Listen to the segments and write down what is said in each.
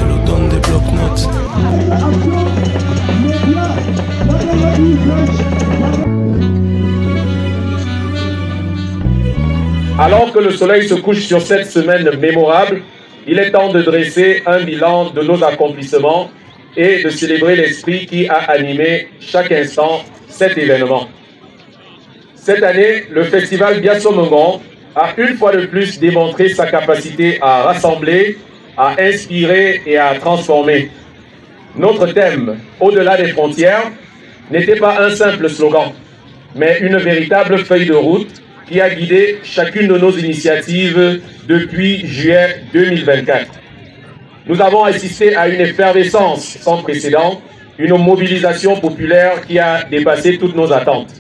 c'est le don des bloc-notes. Alors que le soleil se couche sur cette semaine mémorable, il est temps de dresser un bilan de nos accomplissements et de célébrer l'esprit qui a animé chaque instant cet événement. Cette année, le festival Biaso Mongon a une fois de plus démontré sa capacité à rassembler, à inspirer et à transformer. Notre thème, au-delà des frontières, n'était pas un simple slogan, mais une véritable feuille de route qui a guidé chacune de nos initiatives depuis juillet 2024. Nous avons assisté à une effervescence sans précédent, une mobilisation populaire qui a dépassé toutes nos attentes.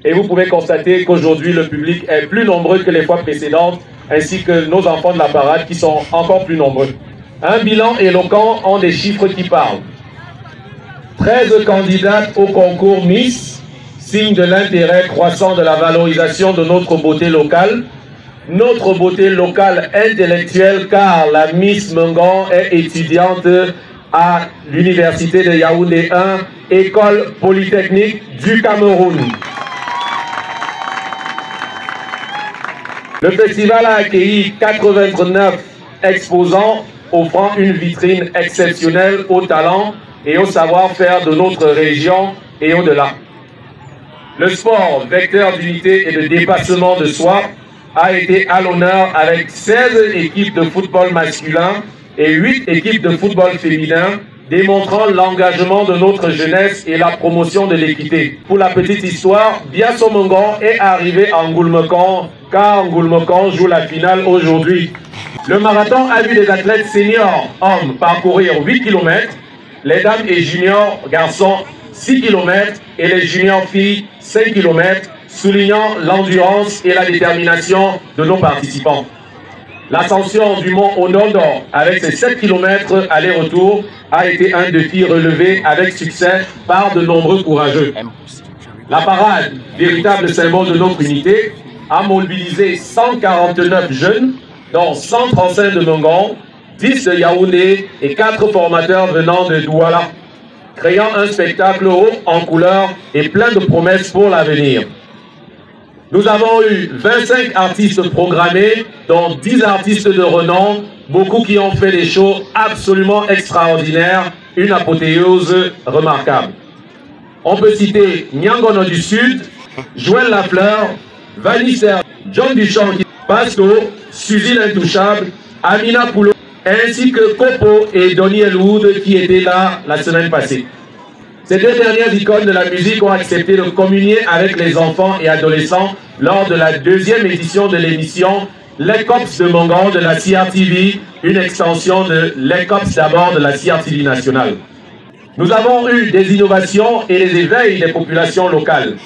Et vous pouvez constater qu'aujourd'hui, le public est plus nombreux que les fois précédentes, ainsi que nos enfants de la parade qui sont encore plus nombreux. Un bilan éloquent en des chiffres qui parlent. 13 candidates au concours Miss, signe de l'intérêt croissant de la valorisation de notre beauté locale. Notre beauté locale intellectuelle, car la Miss Mongon est étudiante à l'université de Yaoundé 1, école polytechnique du Cameroun. Le festival a accueilli 89 exposants offrant une vitrine exceptionnelle au talent et au savoir-faire de notre région et au-delà. Le sport, vecteur d'unité et de dépassement de soi, a été à l'honneur avec 16 équipes de football masculin et 8 équipes de football féminin, démontrant l'engagement de notre jeunesse et la promotion de l'équité. Pour la petite histoire, Biaso Mongon est arrivé à Ngoulmekong, car Ngoulmekong joue la finale aujourd'hui. Le marathon a vu les athlètes seniors hommes parcourir 8 km, les dames et juniors garçons 6 km et les juniors filles 5 km, soulignant l'endurance et la détermination de nos participants. L'ascension du mont Onondo avec ses 7 km aller-retour a été un défi relevé avec succès par de nombreux courageux. La parade, véritable symbole de notre unité, a mobilisé 149 jeunes, dont 135 de Mongon, 10 de Yaoundé et 4 formateurs venant de Douala, créant un spectacle haut en couleur et plein de promesses pour l'avenir. Nous avons eu 25 artistes programmés, dont 10 artistes de renom, beaucoup qui ont fait des shows absolument extraordinaires, une apothéose remarquable. On peut citer Nyangono du Sud, Joël Lafleur, Vanessa, John Duchamp, Pasco, Suzy l'Intouchable, Amina Poulot, ainsi que Kopo et Donny Elwood qui étaient là la semaine passée. Ces deux dernières icônes de la musique ont accepté de communier avec les enfants et adolescents lors de la deuxième édition de l'émission Les Cops de Mongon de la CRTV, une extension de Les Cops d'abord de la CRTV nationale. Nous avons eu des innovations et les éveils des populations locales.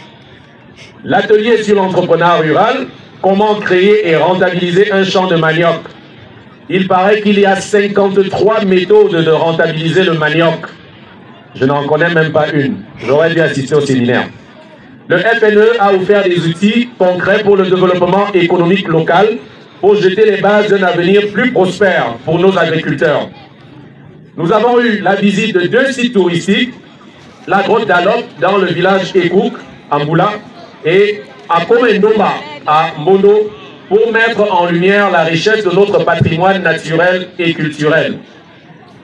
L'atelier sur l'entrepreneuriat rural, comment créer et rentabiliser un champ de manioc. Il paraît qu'il y a 53 méthodes de rentabiliser le manioc. Je n'en connais même pas une. J'aurais dû assister au séminaire. Le FNE a offert des outils concrets pour le développement économique local pour jeter les bases d'un avenir plus prospère pour nos agriculteurs. Nous avons eu la visite de 2 sites touristiques, la grotte d'Alop dans le village Ekouk, à Mboula, et à Komendomba, à Mono, pour mettre en lumière la richesse de notre patrimoine naturel et culturel.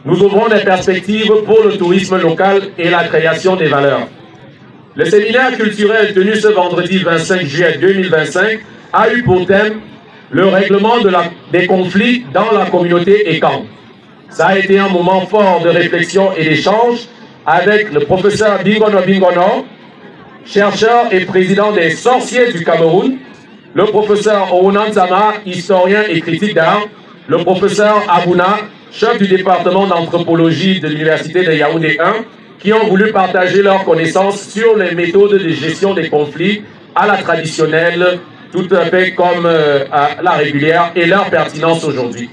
Nous ouvrons des perspectives pour le tourisme local et la création des valeurs. Le séminaire culturel tenu ce vendredi 25 juillet 2025 a eu pour thème le règlement des conflits dans la communauté Ekan. Ça a été un moment fort de réflexion et d'échange avec le professeur Bingono Bingono, chercheur et président des sorciers du Cameroun, le professeur Ounan Zama, historien et critique d'art, le professeur Abouna, chef du département d'anthropologie de l'université de Yaoundé 1, qui ont voulu partager leurs connaissances sur les méthodes de gestion des conflits à la traditionnelle, tout à fait comme à la régulière, et leur pertinence aujourd'hui.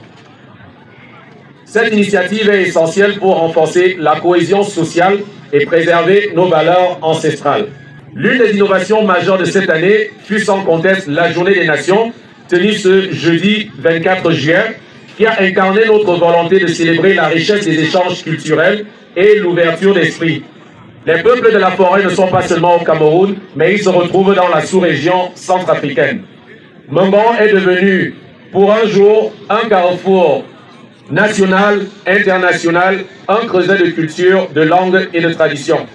Cette initiative est essentielle pour renforcer la cohésion sociale et préserver nos valeurs ancestrales. L'une des innovations majeures de cette année fut sans conteste la Journée des Nations, tenue ce jeudi 24 juillet, qui a incarné notre volonté de célébrer la richesse des échanges culturels et l'ouverture d'esprit. Les peuples de la forêt ne sont pas seulement au Cameroun, mais ils se retrouvent dans la sous-région centrafricaine. Mengon est devenu, pour un jour, un carrefour national, international, un creuset de culture, de langue et de tradition.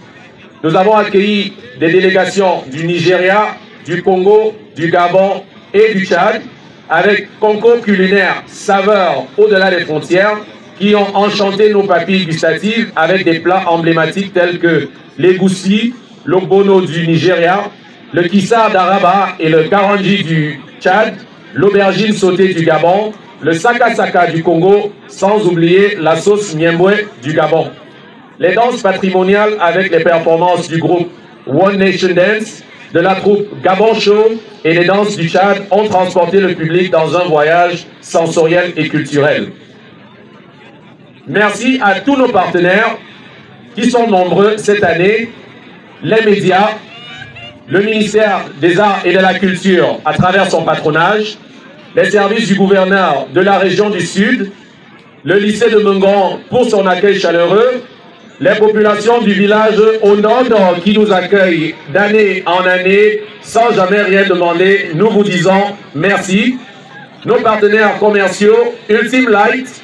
Nous avons accueilli des délégations du Nigeria, du Congo, du Gabon et du Tchad, avec concours culinaires saveurs au-delà des frontières, qui ont enchanté nos papilles gustatives avec des plats emblématiques tels que l'égoussi, l'ogbono du Nigeria, le kissa d'Araba et le karanji du Tchad, l'aubergine sautée du Gabon, le saka saka du Congo, sans oublier la sauce miembwe du Gabon. Les danses patrimoniales avec les performances du groupe One Nation Dance, de la troupe Gabon Show et les danses du Tchad ont transporté le public dans un voyage sensoriel et culturel. Merci à tous nos partenaires qui sont nombreux cette année, les médias, le ministère des Arts et de la Culture à travers son patronage, les services du gouverneur de la région du Sud, le lycée de Mengon pour son accueil chaleureux, les populations du village au nord qui nous accueillent d'année en année sans jamais rien demander. Nous vous disons merci. Nos partenaires commerciaux, Ultime Light,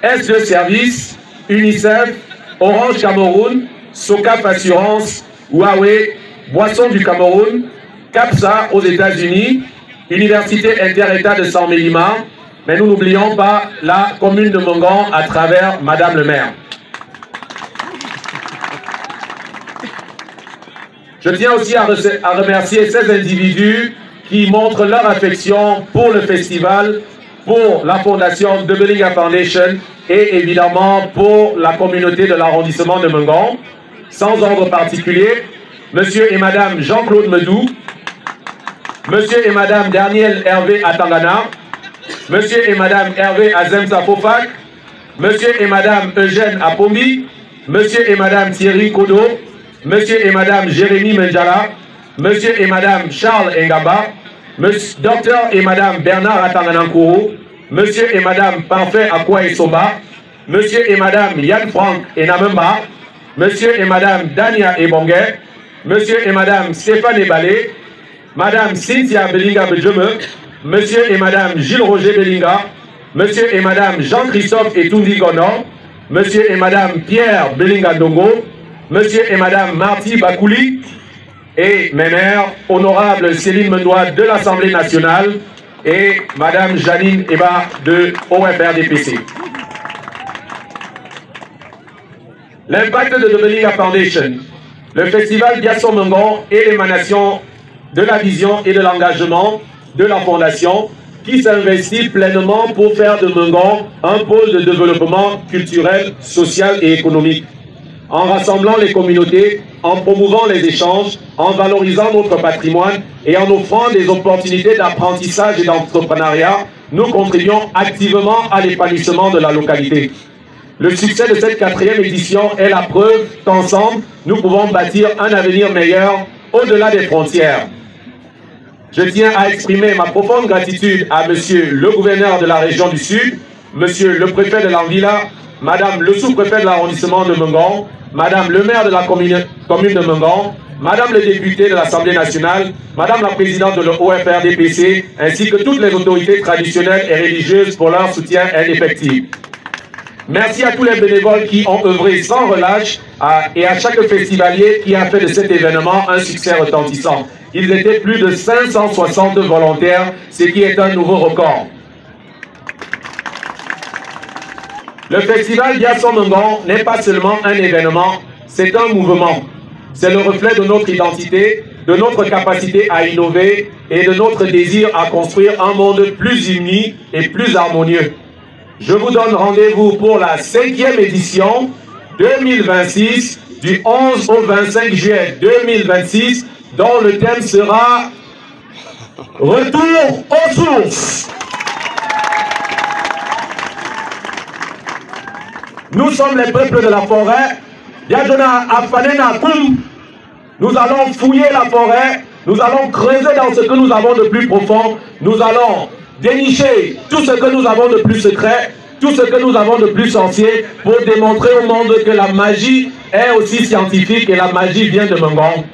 S2 Service, UNICEF, Orange Cameroun, Socap Assurance, Huawei, Boissons du Cameroun, CAPSA aux États-Unis, Université Inter-État de San Mélima, mais nous n'oublions pas la commune de Mengon à travers Madame le maire. Je tiens aussi à remercier ces individus qui montrent leur affection pour le festival, pour la fondation de Belinga Foundation et évidemment pour la communauté de l'arrondissement de Mengon. Sans ordre particulier, Monsieur et Madame Jean-Claude Medou, Monsieur et Madame Daniel Hervé Atangana, Monsieur et Madame Hervé Azemsa Fofak, Monsieur et Madame Eugène Apombi, Monsieur et Madame Thierry Kodo, Monsieur et Madame Jérémy Menjala, Monsieur et Madame Charles Engaba, Docteur et Madame Bernard Atanganankuru, Monsieur et Madame Parfait Akwa Esoba, Monsieur et Madame Yann Franck Enamemba, Monsieur et Madame Dania Ebongue, Monsieur et Madame Stéphane Ebalé, Madame Cynthia Belinga Bejeme, Monsieur et Madame Gilles Roger Belinga, Monsieur et Madame Jean-Christophe Etundi Gono, Monsieur et Madame Pierre Belinga Dongo, Monsieur et Madame Marty Bakouli et mes mères, honorable Céline Mendois de l'Assemblée nationale et Madame Janine Eba de OFRDPC. L'impact de The Belinga Foundation, le festival Biasso Mengon est l'émanation de la vision et de l'engagement de la Fondation qui s'investit pleinement pour faire de Mengon un pôle de développement culturel, social et économique. En rassemblant les communautés, en promouvant les échanges, en valorisant notre patrimoine et en offrant des opportunités d'apprentissage et d'entrepreneuriat, nous contribuons activement à l'épanouissement de la localité. Le succès de cette 4e édition est la preuve qu'ensemble, nous pouvons bâtir un avenir meilleur au-delà des frontières. Je tiens à exprimer ma profonde gratitude à Monsieur le gouverneur de la région du Sud, Monsieur le préfet de l'Anvila, Madame le sous-préfet de l'arrondissement de Mengon, Madame le maire de la commune de Mengon, Madame le député de l'Assemblée nationale, Madame la présidente de l'OFRDPC, ainsi que toutes les autorités traditionnelles et religieuses pour leur soutien indéfectible. Merci à tous les bénévoles qui ont œuvré sans relâche et à chaque festivalier qui a fait de cet événement un succès retentissant. Ils étaient plus de 560 volontaires, ce qui est un nouveau record. Le festival Biasso Mengon n'est pas seulement un événement, c'est un mouvement. C'est le reflet de notre identité, de notre capacité à innover et de notre désir à construire un monde plus uni et plus harmonieux. Je vous donne rendez-vous pour la 5e édition 2026 du 11 au 25 juillet 2026 dont le thème sera « Retour aux sources ». Nous sommes les peuples de la forêt. Nous allons fouiller la forêt. Nous allons creuser dans ce que nous avons de plus profond. Nous allons dénicher tout ce que nous avons de plus secret. tout ce que nous avons de plus sorcier pour démontrer au monde que la magie est aussi scientifique et la magie vient de Mengong.